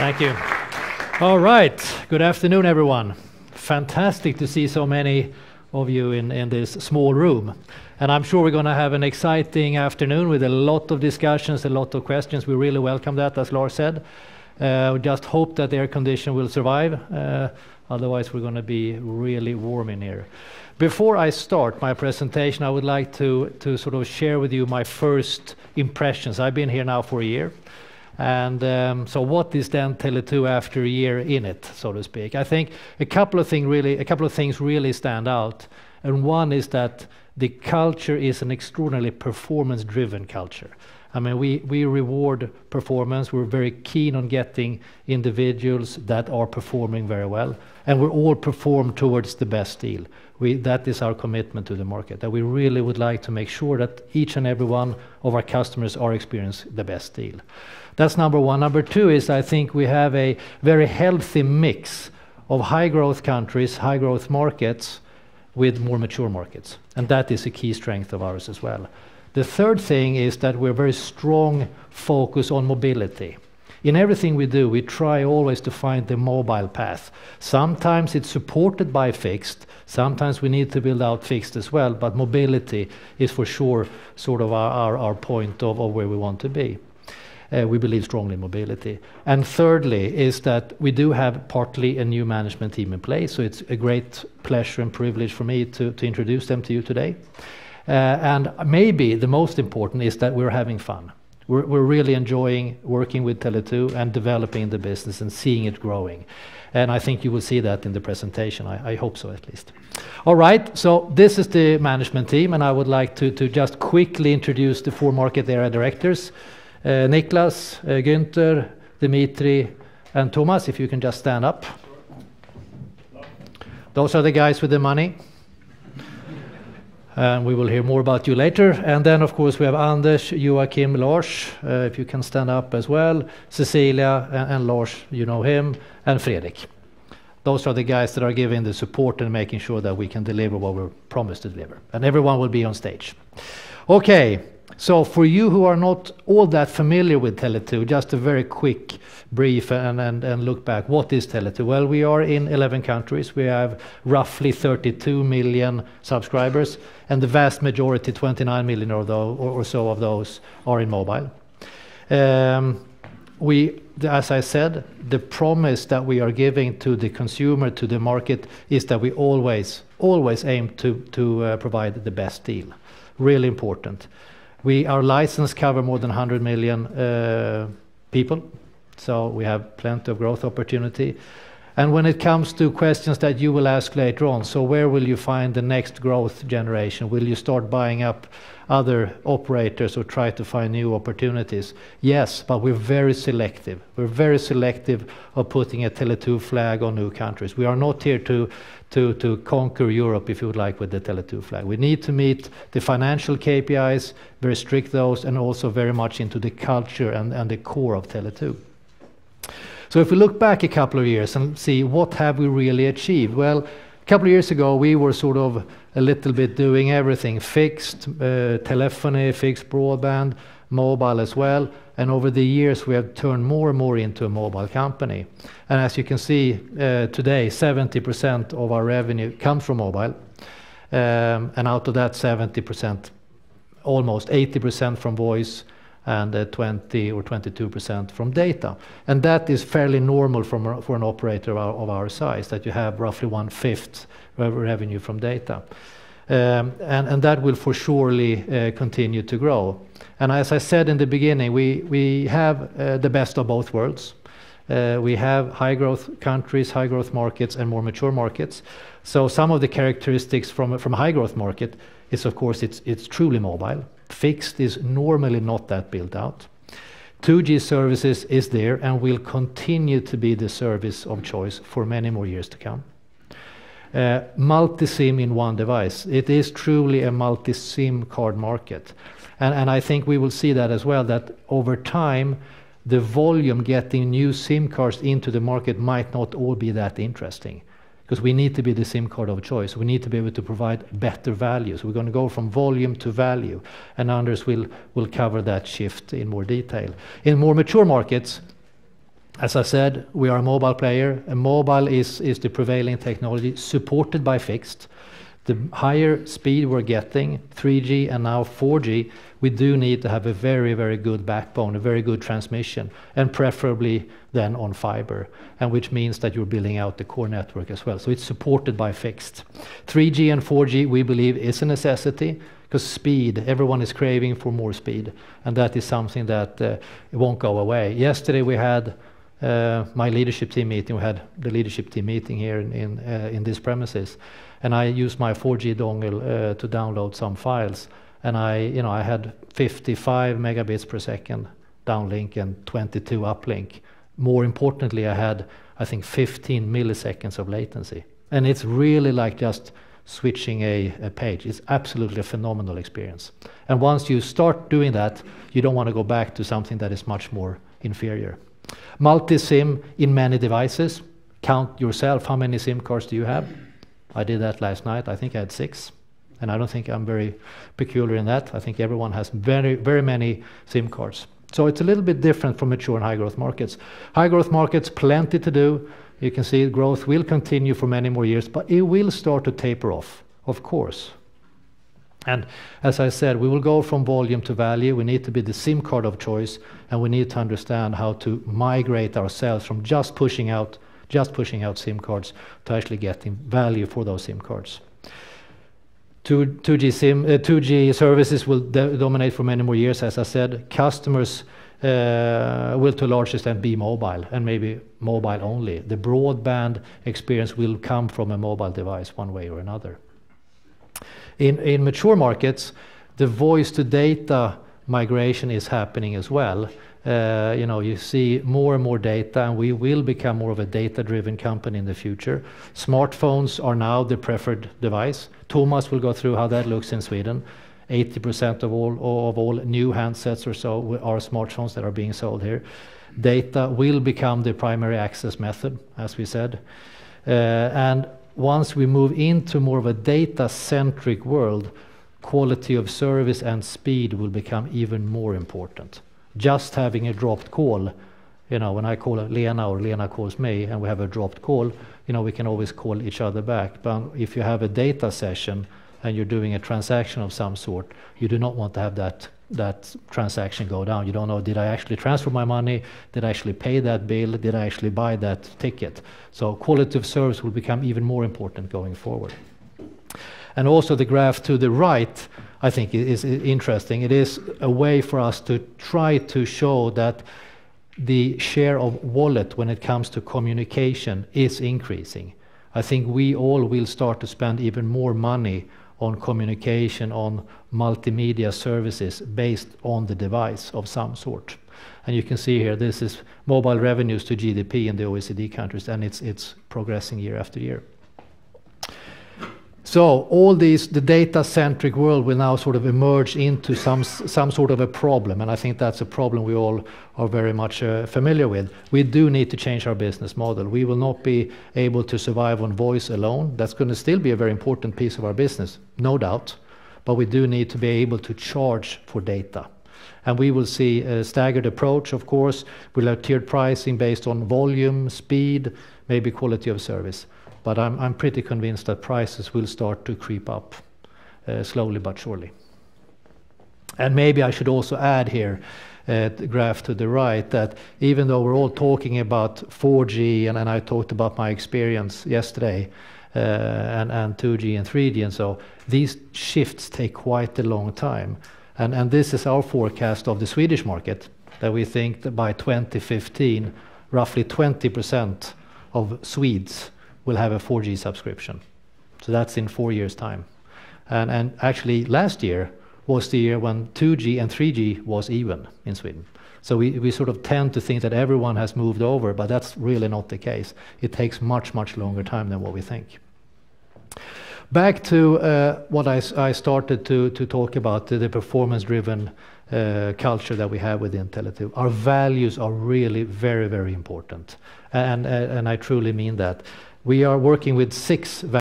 Thank you. All right. Good afternoon, everyone. Fantastic to see so many of you in this small room. And I'm sure we're going to have an exciting afternoon with a lot of discussions, a lot of questions. We really welcome that, as Lars said. We just hope that the air condition will survive. Otherwise, we're going to be really warm in here. Before I start my presentation, I would like to sort of share with you my first impressions. I've been here now for a year. And so what is then Tele2 after a year in it, so to speak? I think a couple of things really stand out. And one is that the culture is an extraordinarily performance-driven culture. I mean, we reward performance. We're very keen on getting individuals that are performing very well. And we're all perform towards the best deal. That is our commitment to the market, that we really would like to make sure that each and every one of our customers are experiencing the best deal. That's number one. Number two is I think we have a very healthy mix of high-growth countries, high-growth markets, with more mature markets. And that is a key strength of ours as well. The third thing is that we're very strong focus on mobility. In everything we do, we try always to find the mobile path. Sometimes it's supported by fixed. Sometimes we need to build out fixed as well. But mobility is for sure sort of our point of where we want to be. We believe strongly in mobility. And thirdly is that we do have partly a new management team in place. So it's a great pleasure and privilege for me to introduce them to you today. And maybe the most important is that we're having fun. We're really enjoying working with Tele2 and developing the business and seeing it growing. And I think you will see that in the presentation. I hope so, at least. All right, so this is the management team, and I would like to just quickly introduce the four market area directors. Niklas, Günther, Dimitri, and Thomas, if you can just stand up. Those are the guys with the money. And we will hear more about you later. And then, of course, we have Anders, Joachim, Lars, if you can stand up as well. Cecilia and Lars, you know him, and Fredrik. Those are the guys that are giving the support and making sure that we can deliver what we're promised to deliver. And everyone will be on stage. Okay, so for you who are not all that familiar with Tele2, just a very quick brief and look back. What is Tele2? Well, we are in 11 countries. We have roughly 32 million subscribers, and the vast majority, 29 million or so of those, are in mobile. As I said, the promise that we are giving to the consumer, to the market, is that we always aim to provide the best deal. Really important. Our license cover more than 100 million people. So we have plenty of growth opportunity. And when it comes to questions that you will ask later on, so where will you find the next growth generation? Will you start buying up other operators or try to find new opportunities? Yes, but we're very selective. We're very selective of putting a Tele2 flag on new countries. We are not here to conquer Europe, if you would like, with the Tele2 flag. We need to meet the financial KPIs, very strict those, and also very much into the culture and the core of Tele2. So if we look back a couple of years and see what have we really achieved, well, a couple of years ago we were sort of a little bit doing everything, fixed telephony, fixed broadband, mobile as well, and over the years we have turned more and more into a mobile company. And as you can see today, 70% of our revenue comes from mobile, and out of that 70%, almost 80% from voice, and 20 or 22% from data. And that is fairly normal for an operator of our size, that you have roughly 1/5 revenue from data. And that will for surely continue to grow. And as I said in the beginning, we have the best of both worlds. We have high growth countries, high growth markets, and more mature markets. So some of the characteristics from a high growth market is, of course, it's truly mobile. Fixed is normally not that built out. 2G services is there and will continue to be the service of choice for many more years to come. Multi-SIM in one device. It is truly a multi-SIM card market. And I think we will see that as well, that over time, the volume getting new SIM cards into the market might not all be that interesting. Because we need to be the SIM card of choice. We need to be able to provide better value. So we're going to go from volume to value. And Anders will cover that shift in more detail. In more mature markets, As I said, we are a mobile player, and mobile is the prevailing technology supported by fixed. The higher speed we're getting, 3G and now 4G, we do need to have a very, very good backbone, a very good transmission, and preferably then on fiber, and which means that you're building out the core network as well. So it's supported by fixed. 3G and 4G, we believe, is a necessity, because speed, everyone is craving for more speed, and that is something that it won't go away. Yesterday we had my leadership team meeting. We had the leadership team meeting here in this premises, and I used my 4G dongle to download some files, and I had 55 megabits per second downlink and 22 uplink. More importantly, I had, I think, 15 milliseconds of latency, and it's really like just switching a page. It's absolutely a phenomenal experience. And once you start doing that, you don't want to go back to something that is much more inferior. Multi-SIM in many devices. Count yourself, how many SIM cards do you have? I did that last night. I think I had 6. And I don't think I'm very peculiar in that. I think everyone has very, very many SIM cards. So it's a little bit different from mature and high growth markets. High growth markets, plenty to do. You can see growth will continue for many more years, but it will start to taper off, of course. And as I said, we will go from volume to value. We need to be the SIM card of choice, and we need to understand how to migrate ourselves from just pushing out SIM cards to actually getting value for those SIM cards. 2G services will dominate for many more years. As I said, customers will to a large extent be mobile, and maybe mobile only. The broadband experience will come from a mobile device one way or another. In mature markets, the voice to data migration is happening as well. You see more and more data, and we will become more of a data-driven company in the future. Smartphones are now the preferred device. Thomas will go through how that looks in Sweden. 80% of all new handsets or so are smartphones that are being sold here. Data will become the primary access method, as we said. And once we move into more of a data-centric world, quality of service and speed will become even more important. Just having a dropped call, when I call Lena or Lena calls me and we have a dropped call, we can always call each other back. But if you have a data session and you're doing a transaction of some sort, you do not want to have that transaction go down. You don't know, did I actually transfer my money? Did I actually pay that bill? Did I actually buy that ticket? So quality of service will become even more important going forward. And also the graph to the right, I think, is interesting. It is a way for us to try to show that the share of wallet when it comes to communication is increasing. I think we all will start to spend even more money on communication, on multimedia services based on the device of some sort. And you can see here, this is mobile revenues to GDP in the OECD countries, and it's progressing year after year. So all these, the data-centric world will now sort of emerge into some sort of a problem, and I think that's a problem we all are very much familiar with. We do need to change our business model. We will not be able to survive on voice alone. That's going to still be a very important piece of our business, no doubt, but we do need to be able to charge for data. And we will see a staggered approach, of course. We'll have tiered pricing based on volume, speed, maybe quality of service. But I'm pretty convinced that prices will start to creep up slowly but surely. And maybe I should also add here, the graph to the right, that even though we're all talking about 4G, and I talked about my experience yesterday, and 2G and 3G and so, these shifts take quite a long time. And this is our forecast of the Swedish market, that we think that by 2015, roughly 20% of Swedes will have a 4G subscription. So that's in 4 years' time. And actually last year was the year when 2G and 3G was even in Sweden. So we sort of tend to think that everyone has moved over, but that's really not the case. It takes much, much longer time than what we think. Back to what I started to talk about, the performance-driven culture that we have within Tele2. Our values are really very, very important. And I truly mean that. We are working with 6 values.